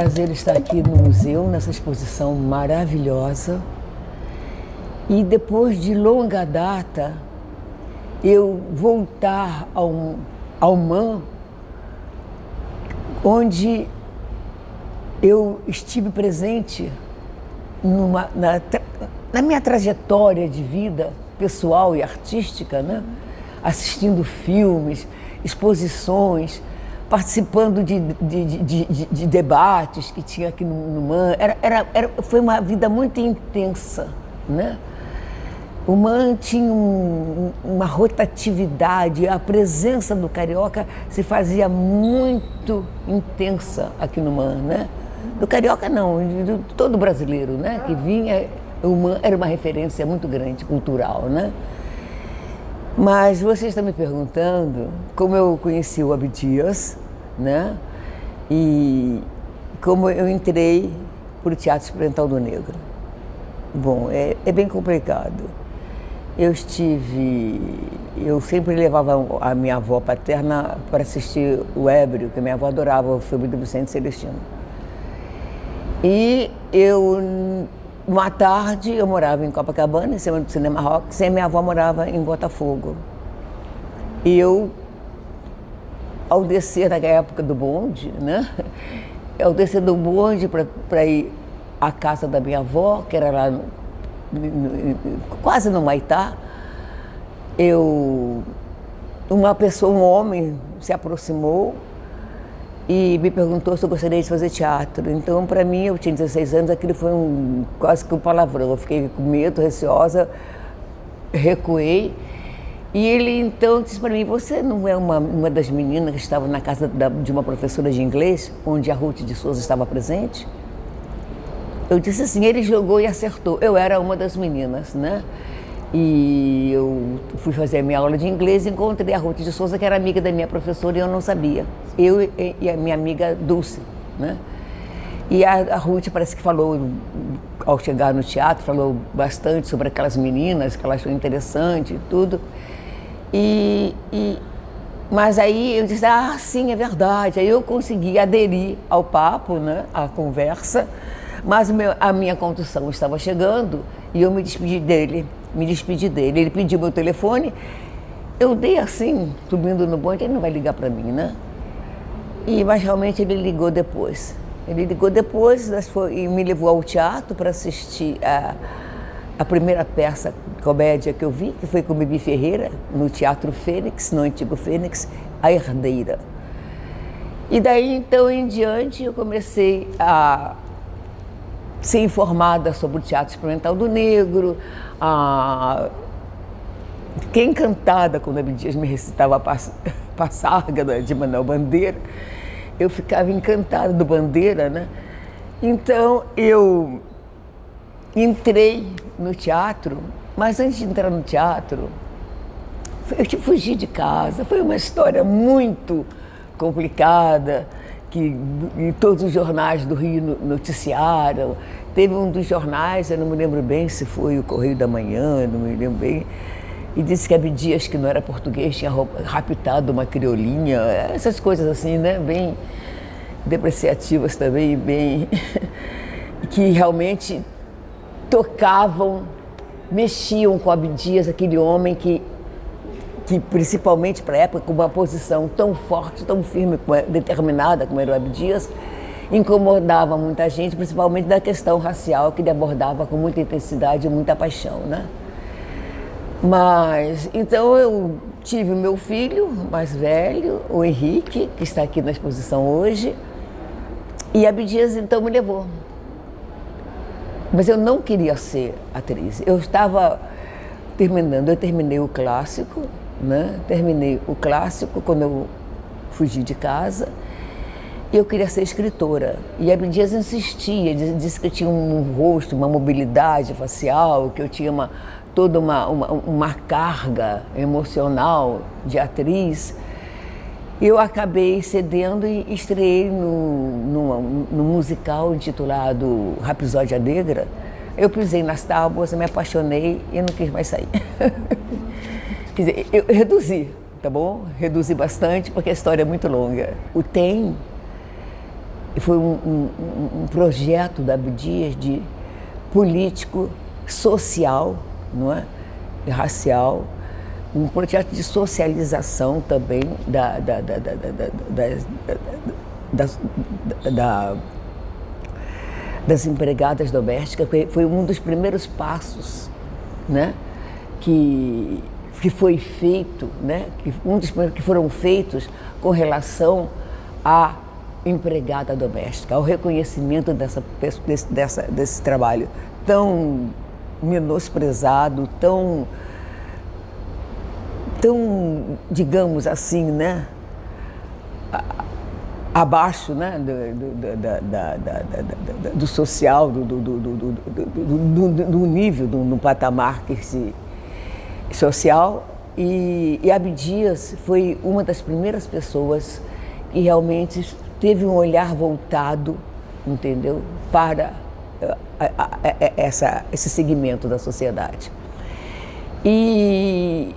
prazer estar aqui no museu, nessa exposição maravilhosa. E depois de longa data, eu voltar ao MAM, onde eu estive presente na minha trajetória de vida pessoal e artística, né? Assistindo filmes, exposições, participando de debates que tinha aqui no MAM. Foi uma vida muito intensa, né? O MAM tinha uma rotatividade, a presença do carioca se fazia muito intensa aqui no MAM, né? Do carioca não, de todo brasileiro, né? Que vinha, o MAM era uma referência muito grande, cultural, né? Mas você está me perguntando como eu conheci o Abdias, né? E como eu entrei para o Teatro Experimental do Negro. Bom, é bem complicado. Eu sempre levava a minha avó paterna para assistir o Ébrio, que minha avó adorava o filme do Vicente Celestino. E uma tarde, eu morava em Copacabana, em cima do Cinema Rock, e minha avó morava em Botafogo. E eu, ao descer naquela época do bonde, né? Ao descer do bonde para ir à casa da minha avó, que era lá quase no Maitá, um homem se aproximou e me perguntou se eu gostaria de fazer teatro. Então, para mim, eu tinha 16 anos, aquilo foi quase que um palavrão. Eu fiquei com medo, receosa, recuei. E ele, então, disse para mim, você não é uma das meninas que estava na casa de uma professora de inglês, onde a Ruth de Souza estava presente? Eu disse assim, ele jogou e acertou. Eu era uma das meninas, né? E eu fui fazer a minha aula de inglês e encontrei a Ruth de Souza, que era amiga da minha professora, e eu não sabia. Eu e a minha amiga Dulce, né? E a Ruth parece que falou, ao chegar no teatro, falou bastante sobre aquelas meninas, que ela achou interessante e tudo. Mas aí eu disse, sim, é verdade. Aí eu consegui aderir ao papo, né? À conversa. Mas a minha condução estava chegando e eu me despedi dele. Ele pediu meu telefone, eu dei assim, subindo no bonde, ele não vai ligar para mim, né? Mas realmente ele ligou depois. E me levou ao teatro para assistir a primeira peça, comédia que eu vi, que foi com Bibi Ferreira, no Teatro Fênix, no antigo Fênix, A Herdeira. E daí, então, em diante, eu comecei a ser informada sobre o Teatro Experimental do Negro. Fiquei encantada quando a Abdias me recitava a Passárgada de Manuel Bandeira. Eu ficava encantada do Bandeira, né? Então eu entrei no teatro, mas antes de entrar no teatro, eu fugi de casa. Foi uma história muito complicada, que todos os jornais do Rio noticiaram. Teve um dos jornais, eu não me lembro bem se foi o Correio da Manhã, não me lembro bem, e disse que Abdias, que não era português, tinha raptado uma criolinha, essas coisas assim, né, bem depreciativas também, bem que realmente tocavam, mexiam com Abdias, aquele homem que principalmente para a época, com uma posição tão forte, tão firme, determinada como era o Abdias, incomodava muita gente, principalmente da questão racial, que ele abordava com muita intensidade e muita paixão, né? Mas, então eu tive o meu filho mais velho, o Henrique, que está aqui na exposição hoje, e Abdias então me levou. Mas eu não queria ser atriz, eu terminei o clássico, né? Terminei o clássico quando eu fugi de casa e eu queria ser escritora. E Abdias insistia, disse que eu tinha um rosto, uma mobilidade facial, que eu tinha toda uma carga emocional de atriz. Eu acabei cedendo e estreiei no musical intitulado Rapsódia Negra. Eu pisei nas tábuas, me apaixonei e não quis mais sair. Quer dizer, eu reduzi, tá bom? Reduzi bastante porque a história é muito longa. O TEM E foi um projeto da Abdias de político, social, não é? E racial, um projeto de socialização também das empregadas domésticas. Foi um dos primeiros passos, né, que foi feito, né, um dos primeiros que foram feitos com relação à empregada doméstica, ao reconhecimento desse trabalho tão menosprezado, tão, digamos assim, né, abaixo, né, do social, do nível, do patamar social. E Abdias foi uma das primeiras pessoas que realmente teve um olhar voltado, entendeu, para esse segmento da sociedade. E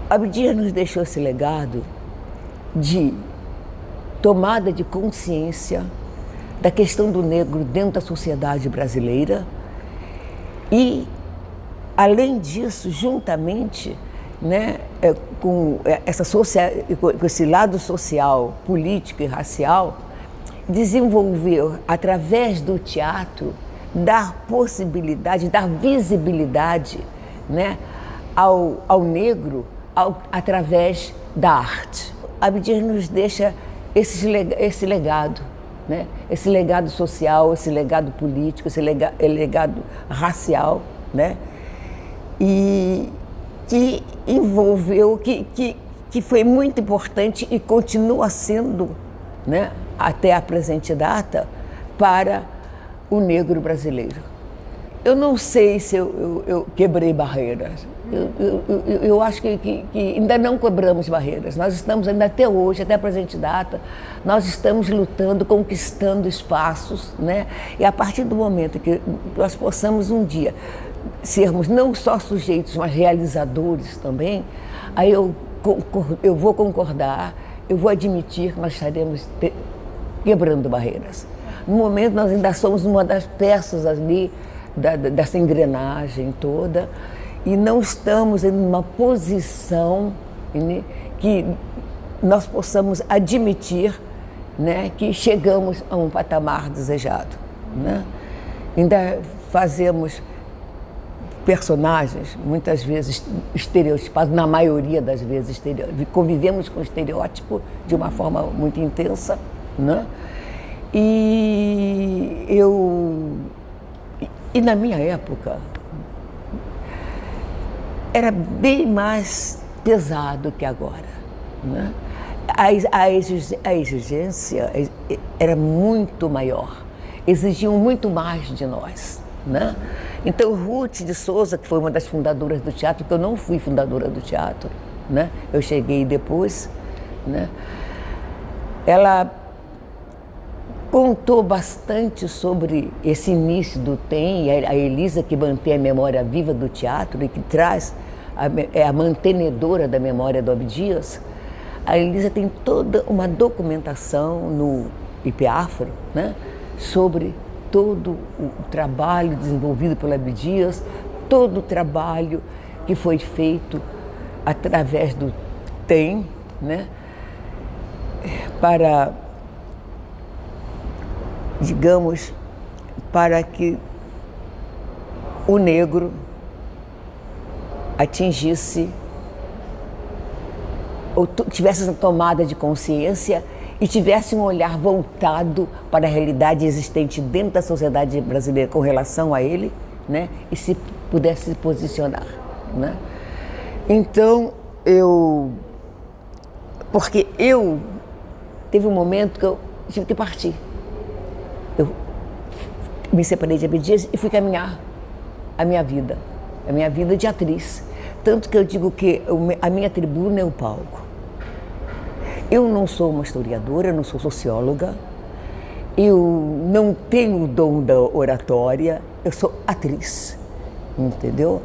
Abdias nos deixou esse legado de tomada de consciência da questão do negro dentro da sociedade brasileira e, além disso, juntamente, né, com esse lado social, político e racial, desenvolver, através do teatro, dar possibilidade, dar visibilidade, né, ao negro através da arte. Abdias nos deixa esse legado, né? Esse legado social, esse legado político, esse legado racial, né? E que envolveu, que foi muito importante e continua sendo, né, até a presente data, para o negro brasileiro. Eu não sei se eu quebrei barreiras. Eu acho que ainda não quebramos barreiras. Nós estamos ainda até hoje, até a presente data, nós estamos lutando, conquistando espaços, né? E a partir do momento que nós possamos um dia sermos não só sujeitos, mas realizadores também, aí eu vou concordar, eu vou admitir que nós estaremos quebrando barreiras. No momento, nós ainda somos uma das peças ali dessa engrenagem toda e não estamos em uma posição, né, que nós possamos admitir, né, que chegamos a um patamar desejado, né? Ainda fazemos personagens, muitas vezes estereotipados, na maioria das vezes convivemos com o estereótipo de uma forma muito intensa, né? E na minha época era bem mais pesado que agora, né? A exigência era muito maior, exigiam muito mais de nós, né? Então, Ruth de Souza, que foi uma das fundadoras do teatro, porque eu não fui fundadora do teatro, né? Eu cheguei depois, né? Ela contou bastante sobre esse início do TEM, a Elisa, que mantém a memória viva do teatro e que traz, é a mantenedora da memória do Abdias. A Elisa tem toda uma documentação no IPEAFRO, né, sobre todo o trabalho desenvolvido pelo Abdias, todo o trabalho que foi feito através do TEM, né, para, digamos, para que o negro atingisse ou tivesse essa tomada de consciência e tivesse um olhar voltado para a realidade existente dentro da sociedade brasileira com relação a ele, né, e se pudesse se posicionar, né? Então, porque teve um momento que eu tive que partir. Eu me separei de Abdias e fui caminhar a minha vida de atriz. Tanto que eu digo que a minha tribuna é o palco. Eu não sou uma historiadora, eu não sou socióloga, eu não tenho o dom da oratória, eu sou atriz, entendeu?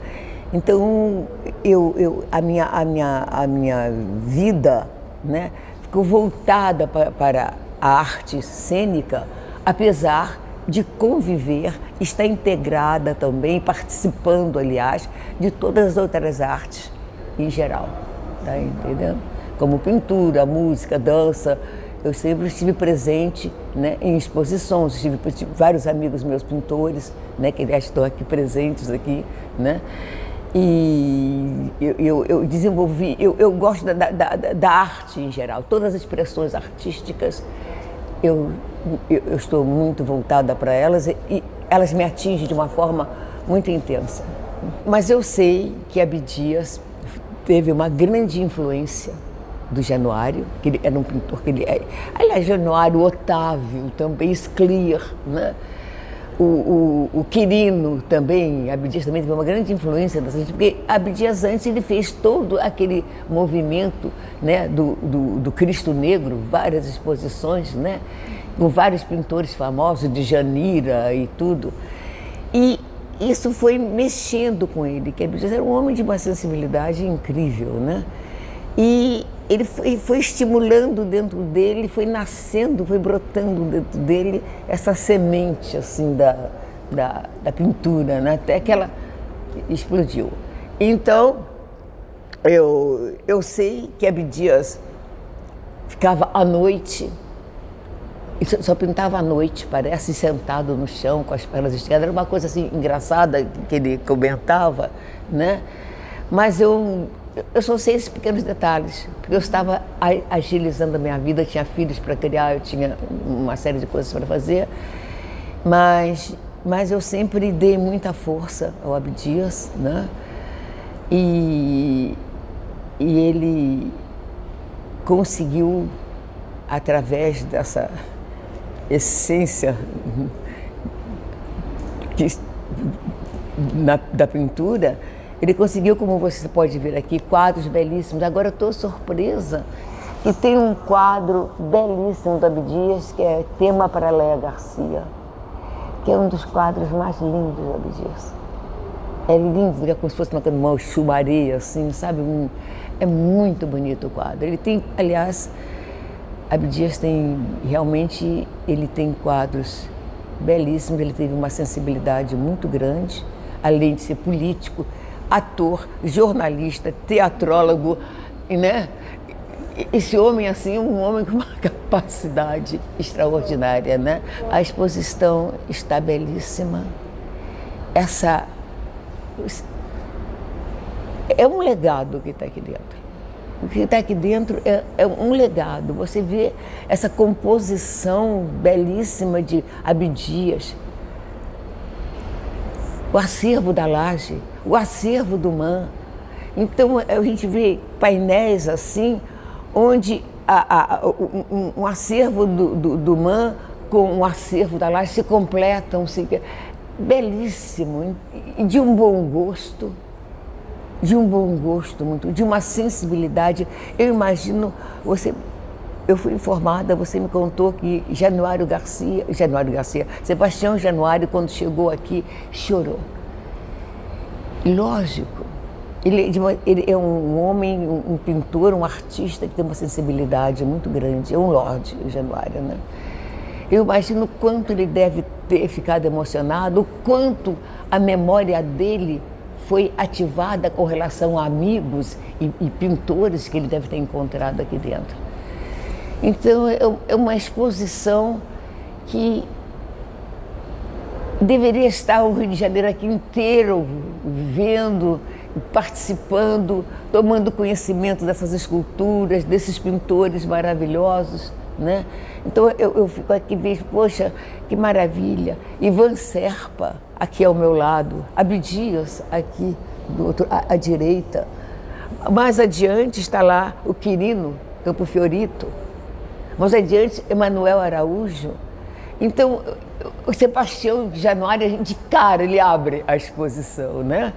Então, a minha vida, né, ficou voltada a arte cênica, apesar de conviver, está integrada também, participando, aliás, de todas as outras artes em geral, tá entendendo? Como pintura, música, dança. Eu sempre estive presente, né, em exposições, tive vários amigos meus pintores, né, que aliás estão aqui presentes aqui, né? E eu desenvolvi, eu gosto da arte em geral, todas as expressões artísticas, eu estou muito voltada para elas e elas me atingem de uma forma muito intensa. Mas eu sei que Abdias teve uma grande influência do Januário, que ele era um pintor que ele... Aliás, Januário, Otávio, também Scliar, né? O Quirino também, Abdias também teve uma grande influência dessa gente, porque Abdias antes ele fez todo aquele movimento, né, do Cristo Negro, várias exposições, né, com vários pintores famosos, de Janira e tudo. E isso foi mexendo com ele, que Abdias era um homem de uma sensibilidade incrível, né? E ele foi estimulando dentro dele, foi nascendo, foi brotando dentro dele essa semente assim da pintura, né? Até que ela explodiu. Então, eu sei que Abdias ficava à noite, só pintava à noite, parece, sentado no chão, com as pernas esticadas. Era uma coisa assim engraçada que ele comentava, né? Mas eu só sei esses pequenos detalhes, porque eu estava agilizando a minha vida, eu tinha filhos para criar, eu tinha uma série de coisas para fazer, mas eu sempre dei muita força ao Abdias, né? E ele conseguiu, através dessa essência da pintura, ele conseguiu, como você pode ver aqui, quadros belíssimos. Agora eu estou surpresa e tem um quadro belíssimo do Abdias, que é Tema para Léa Garcia, que é um dos quadros mais lindos do Abdias. É lindo, é como se fosse uma chumaria, assim, sabe? É muito bonito o quadro. Ele tem, aliás, Abdias tem, realmente, ele tem quadros belíssimos, ele teve uma sensibilidade muito grande, além de ser político, ator, jornalista, teatrólogo, né? Esse homem, assim, um homem com uma capacidade extraordinária, né? A exposição está belíssima. É um legado que está aqui dentro. O que está aqui dentro é um legado. Você vê essa composição belíssima de Abdias, o acervo da Laje, o acervo do MAN. Então a gente vê painéis assim, onde um acervo do MAN com um acervo da Laje se completam, belíssimo, e de um bom gosto. Muito, de uma sensibilidade. Eu imagino, eu fui informada, você me contou que Sebastião Januário, quando chegou aqui, chorou. Lógico, ele é um homem, um pintor, um artista que tem uma sensibilidade muito grande, é um lorde, o Januário, né? Eu imagino o quanto ele deve ter ficado emocionado, o quanto a memória dele foi ativada com relação a amigos e pintores que ele deve ter encontrado aqui dentro. Então, é uma exposição que deveria estar o Rio de Janeiro aqui inteiro vendo, participando, tomando conhecimento dessas esculturas, desses pintores maravilhosos, né? Então eu fico aqui e vejo, poxa, que maravilha. Ivan Serpa aqui ao meu lado, Abdias aqui do outro, à direita. Mais adiante está lá o Quirino, Campo Fiorito. Mais adiante, Emanuel Araújo. Então, o Sebastião Januário, de cara, ele abre a exposição, né?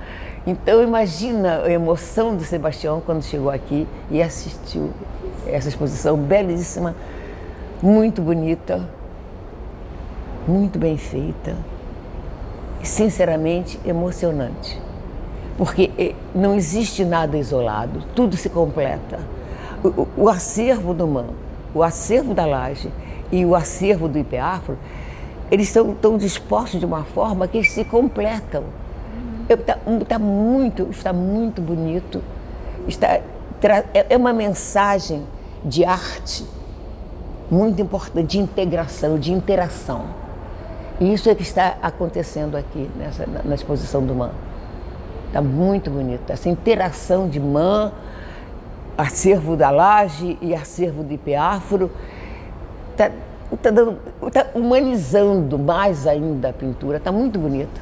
Então, imagina a emoção do Sebastião quando chegou aqui e assistiu essa exposição belíssima, muito bonita, muito bem feita e, sinceramente, emocionante. Porque não existe nada isolado, tudo se completa. O acervo do MAN, o acervo da Laje e o acervo do IPEAFRO, eles estão dispostos de uma forma que eles se completam. Está muito bonito. É uma mensagem de arte muito importante, de integração, de interação. E isso é que está acontecendo aqui na exposição do MAM. Está muito bonito. Essa interação de MAM, acervo da Laje e acervo do IPEAFRO, está humanizando mais ainda a pintura. Está muito bonito.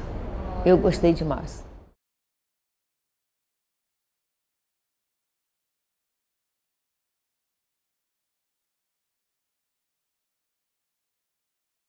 Eu gostei demais.